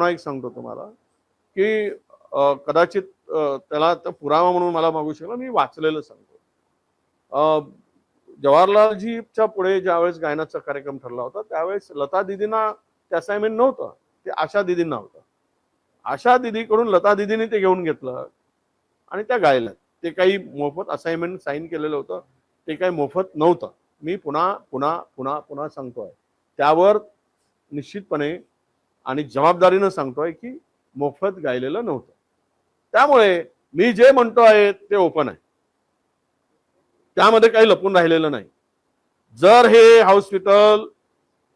पुन्हा एक सांगतो तुम्हाला की कदाचित त्याला पुरावा म्हणून मला मागू शकला, मी वाचलेलं सांगतो. जवाहरलालजीच्या पुढे ज्यावेळेस गायनाचा कार्यक्रम ठरला होता त्यावेळेस लता दिदींना ते असाइनमेंट नव्हतं, ते आशा दिदींना होतं. आशा दिदीकडून लता दिदीने ते घेऊन घेतलं आणि त्या गायल्या. ते काही मोफत असाइनमेंट साईन केलेलं होतं, ते काही मोफत नव्हतं. मी पुन्हा पुन्हा पुन्हा पुन्हा सांगतोय, त्यावर निश्चितपणे आणि जबाबदारीनं सांगतोय की मोफत गायलेलं नव्हतं. त्यामुळे मी जे म्हणतो आहे ते ओपन आहे, त्यामध्ये काही लपून राहिलेलं नाही. जर हे हॉस्पिटल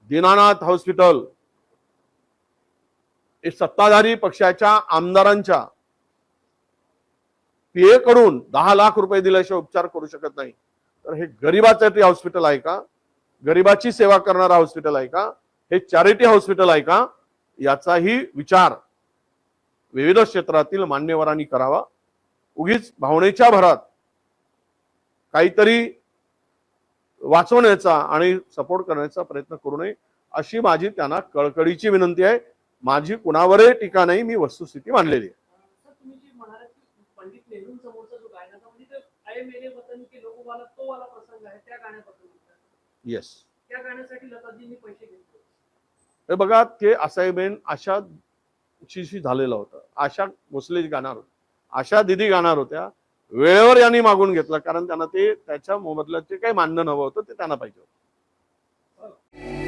दीनानाथ हॉस्पिटल हे सत्ताधारी पक्षाच्या आमदारांच्या पीए कडून 10 लाख रुपये दिल्याशिवाय उपचार करू शकत नाही, तर हे गरिबासाठी हॉस्पिटल आहे का? गरिबाची सेवा करणारा हॉस्पिटल आहे का? हे चॅरिटी हॉस्पिटल आहे का? याचाही विचार विविध क्षेत्रातील मान्यवरांनी करावा. उगीच भावनेच्या भरात काहीतरी वाचवण्याचा आणि सपोर्ट करण्याचा प्रयत्न करू नये, अशी माझी त्यांना कळकळीची विनंती आहे. माझी कुणावरही टीका नाही, मी वस्तुस्थिती मांडलेली आहे. तुम्ही जे म्हणालात की पंडित नेहरूंसमोरचा जो गायनाचा म्हणजे ते आय मेरे वतन के लोगों वाला तो वाला प्रसंग आहे, त्या गाण्याबद्दल येस, त्या गाण्यासाठी लताजींनी पैसे घेतले. हे बघा, ते असाइनमेंट आशा झालेलं होतं. आशा भोसले गाणार होते, आशा दिदी गाणार होत्या. वेळेवर यांनी मागून घेतलं कारण त्यांना ते त्याच्या मोबदल्यात जे काही मानणं हवं होतं ते त्यांना पाहिजे होतं.